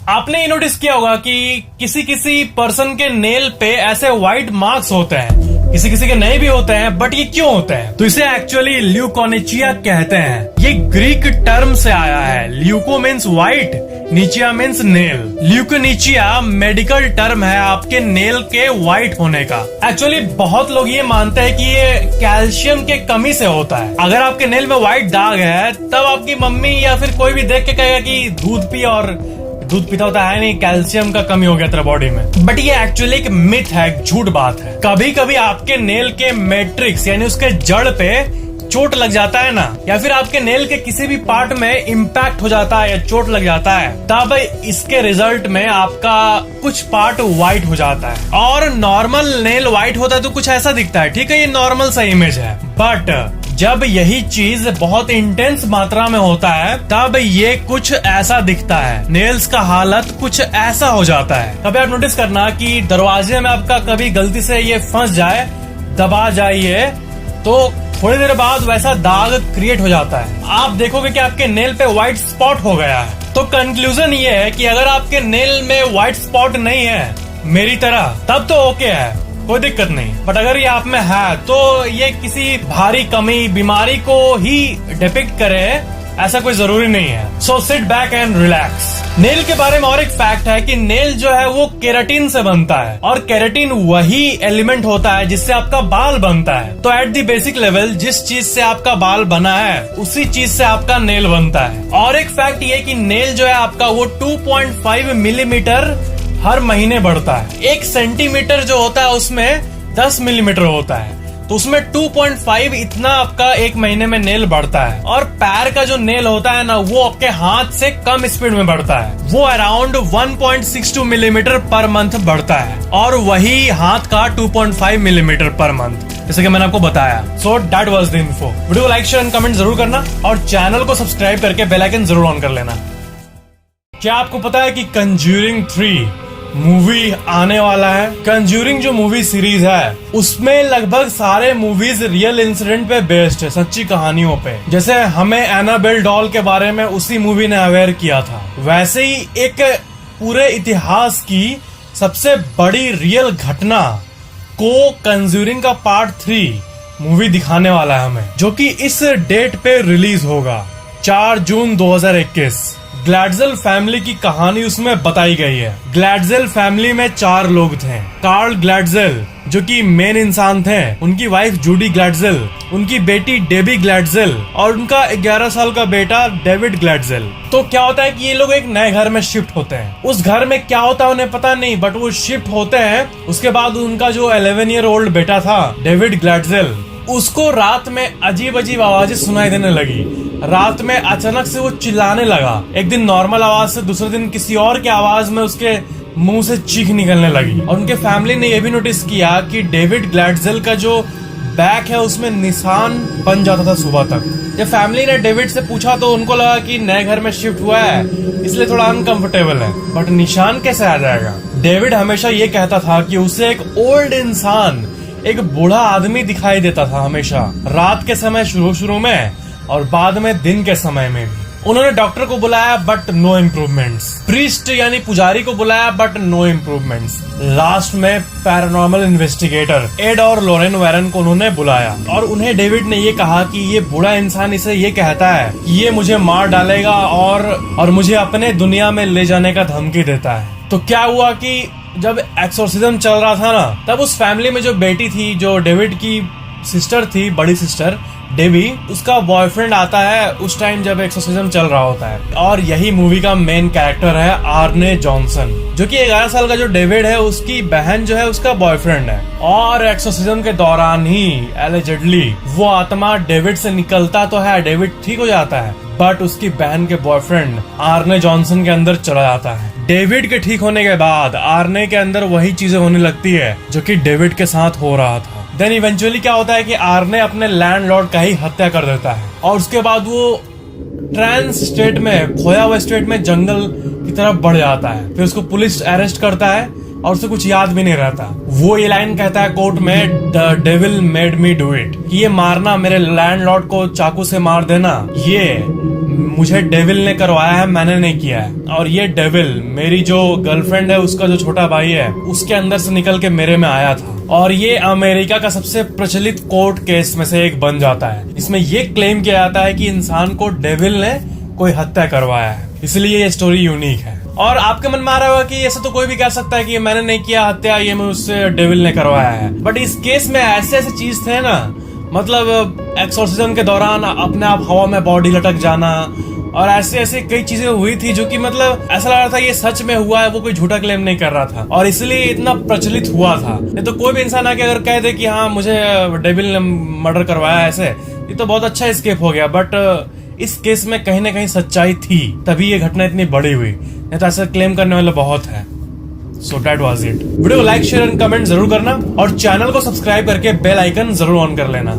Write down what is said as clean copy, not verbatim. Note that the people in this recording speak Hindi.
आपने ये नोटिस किया होगा कि किसी किसी पर्सन के नेल पे ऐसे व्हाइट मार्क्स होते हैं, किसी किसी के नहीं भी होते हैं, बट ये क्यों होते हैं? तो इसे एक्चुअली ल्यूकोनिचिया कहते हैं। ये ग्रीक टर्म से आया है। Leuko means white, nychia means nail. Leukonychia medical term है आपके नेल के व्हाइट होने का। एक्चुअली बहुत लोग ये मानते हैं कि ये कैल्शियम के कमी से होता है। अगर आपके नेल में व्हाइट दाग है तब आपकी मम्मी या फिर कोई भी देख के कहेगा कि दूध पी, और दूध पीता होता है नहीं, कैल्शियम का कमी हो गया तेरा बॉडी में। बट ये एक्चुअली एक मिथ है, एक झूठ बात है। कभी कभी आपके नेल के मैट्रिक्स यानी उसके जड़ पे चोट लग जाता है ना, या फिर आपके नेल के किसी भी पार्ट में इम्पैक्ट हो जाता है या चोट लग जाता है, तब इसके रिजल्ट में आपका कुछ पार्ट व्हाइट हो जाता है। और नॉर्मल नेल व्हाइट होता है तो कुछ ऐसा दिखता है, ठीक है, ये नॉर्मल सा इमेज है। बट जब यही चीज बहुत इंटेंस मात्रा में होता है तब ये कुछ ऐसा दिखता है। नेल्स का हालत कुछ ऐसा हो जाता है। कभी आप नोटिस करना कि दरवाजे में आपका कभी गलती से ये फंस जाए, दबा जाइए, तो थोड़ी देर बाद वैसा दाग क्रिएट हो जाता है। आप देखोगे कि आपके नेल पे व्हाइट स्पॉट हो गया है। तो कंक्लूजन ये है कि अगर आपके नेल में व्हाइट स्पॉट नहीं है मेरी तरह, तब तो ओके है, कोई दिक्कत नहीं। बट अगर ये आप में है तो ये किसी भारी कमी, बीमारी को ही डिपिक्ट करे, ऐसा कोई जरूरी नहीं है। So sit back and relax. Nail के बारे में और एक फैक्ट है कि नेल जो है वो केराटिन से बनता है, और केराटिन वही एलिमेंट होता है जिससे आपका बाल बनता है। तो एट द बेसिक लेवल जिस चीज से आपका बाल बना है उसी चीज से आपका नेल बनता है। और एक फैक्ट ये कि नेल जो है आपका वो 2.5 मिलीमीटर हर महीने बढ़ता है। 1 सेंटीमीटर जो होता है उसमें 10 मिलीमीटर होता है, तो उसमें 2.5 इतना आपका एक महीने में नेल बढ़ता है। और पैर का जो नेल होता है ना, वो आपके हाथ से कम स्पीड में बढ़ता है, वो अराउंड 1.62 मिलीमीटर पर मंथ बढ़ता है, और वही हाथ का 2.5 मिलीमीटर पर मंथ, जैसे कि मैंने आपको बताया। So that was the info. Video को लाइक, शेयर एंड कमेंट जरूर करना, और चैनल को सब्सक्राइब करके बेल आइकन जरूर ऑन कर लेना। क्या आपको पता है कि कंज्यूरिंग 3 मूवी आने वाला है? कंज्यूरिंग जो मूवी सीरीज है उसमें लगभग सारे मूवीज रियल इंसिडेंट पे बेस्ड है, सच्ची कहानियों पे। जैसे हमें एनाबेल डॉल के बारे में उसी मूवी ने अवेयर किया था, वैसे ही एक पूरे इतिहास की सबसे बड़ी रियल घटना को कंज्यूरिंग का पार्ट 3 मूवी दिखाने वाला है हमें, जो कि इस डेट पे रिलीज होगा, 4 जून 2021। ग्लैडजेल फैमिली की कहानी उसमें बताई गई है। ग्लैडजेल फैमिली में 4 लोग थे। कार्ल ग्लैडजेल जो कि मेन इंसान थे, उनकी वाइफ जूडी ग्लैडजेल, उनकी बेटी डेबी ग्लैडजेल, और उनका 11 साल का बेटा डेविड ग्लैडजेल। तो क्या होता है कि ये लोग एक नए घर में शिफ्ट होते हैं। उस घर में क्या होता है उन्हें पता नहीं, बट वो शिफ्ट होते हैं। उसके बाद उनका जो 11 ईयर ओल्ड बेटा था डेविड ग्लैडजेल, उसको रात में अजीब अजीब आवाजें सुनाई देने लगी। रात में अचानक से वो चिल्लाने लगा। एक दिन नॉर्मल आवाज से दूसरे दिन किसी और की आवाज में उसके मुंह से चीख निकलने लगी। और उनके फैमिली ने यह भी नोटिस किया कि डेविड ग्लैडजेल का जो बैक है उसमें निशान बन जाता था सुबह तक। जब फैमिली ने डेविड से पूछा तो उनको लगा कि नए घर में शिफ्ट हुआ है इसलिए थोड़ा अनकंफर्टेबल है, बट निशान कैसे आ जाएगा? डेविड हमेशा ये कहता था कि उसे एक ओल्ड इंसान, एक बूढ़ा आदमी दिखाई देता था हमेशा, रात के समय शुरू में और बाद में दिन के समय में भी। उन्होंने डॉक्टर को बुलाया बट नो इम्प्रूवमेंट्स। प्रीस्ट यानी पुजारी को बुलाया बट नो इम्प्रूवमेंट्स। लास्ट में पैरानॉर्मल इन्वेस्टिगेटर एड और लोरेन वैरन को उन्होंने बुलाया, और उन्हें डेविड ने ये कहा कि ये बूढ़ा इंसान इसे ये कहता है कि ये मुझे मार डालेगा और मुझे अपने दुनिया में ले जाने का धमकी देता है। तो क्या हुआ कि जब एक्सोर्सिज्म चल रहा था ना, तब उस फैमिली में जो बेटी थी, जो डेविड की सिस्टर थी, बड़ी सिस्टर डेबी, उसका बॉयफ्रेंड आता है उस टाइम जब एक्सोर्सिज्म चल रहा होता है। और यही मूवी का मेन कैरेक्टर है आर्ने जॉनसन, जो कि 11 साल का जो डेविड है उसकी बहन जो है उसका बॉयफ्रेंड है। और एक्सोर्सिज्म के दौरान ही एलिजेडली वो आत्मा डेविड से निकलता तो है, डेविड ठीक हो जाता है, बट उसकी बहन के बॉयफ्रेंड आर्ने जॉनसन के अंदर चला जाता है। डेविड के ठीक होने के बाद आर्ने के अंदर वही चीजें होने लगती है जो कि डेविड के साथ हो रहा था। देन इवेंचुअली क्या होता है कि आर्ने अपने लैंडलॉर्ड का ही हत्या कर देता है, और उसके बाद वो ट्रांस स्टेट में, खोया हुआ स्टेट में जंगल की तरफ बढ़ जाता है। फिर उसको पुलिस अरेस्ट करता है और उसे कुछ याद भी नहीं रहता। वो ये लाइन कहता है कोर्ट में, the devil made me do it, कि ये मारना, मेरे लैंडलॉर्ड को चाकू से मार देना, ये मुझे डेविल ने करवाया है, मैंने नहीं किया है। और ये डेविल मेरी जो गर्लफ्रेंड है उसका जो छोटा भाई है उसके अंदर से निकल के मेरे में आया था। और ये अमेरिका का सबसे प्रचलित कोर्ट केस में से एक बन जाता है। इसमें ये क्लेम किया जाता है कि इंसान को डेविल ने कोई हत्या करवाया है, इसलिए ये स्टोरी यूनिक है। और आपके मन में आ रहा होगा कि ऐसा तो कोई भी कह सकता है कि मैंने नहीं किया हत्या, ये मुझसे डेविल ने करवाया है। बट इस केस में ऐसे ऐसे चीज थे ना, मतलब एक्सोर्सिज्म के दौरान अपने आप हवा में बॉडी लटक जाना और ऐसे ऐसे कई चीजें हुई थी जो कि मतलब ऐसा लग रहा था ये सच में हुआ है, वो कोई झूठा क्लेम नहीं कर रहा था। और इसलिए इतना प्रचलित हुआ था। नहीं तो कोई भी इंसान आके अगर कह दे कि हाँ मुझे डेविल ने मर्डर करवाया ऐसे, ये तो बहुत अच्छा स्केप हो गया। बट इस केस में कहीं ना कहीं सच्चाई थी, तभी ये घटना इतनी बड़ी हुई। नहीं तो ऐसा क्लेम करने वाले बहुत है। So that was it. Video को लाइक शेयर एंड कमेंट जरूर करना और चैनल को सब्सक्राइब करके बेल आइकन जरूर ऑन कर लेना।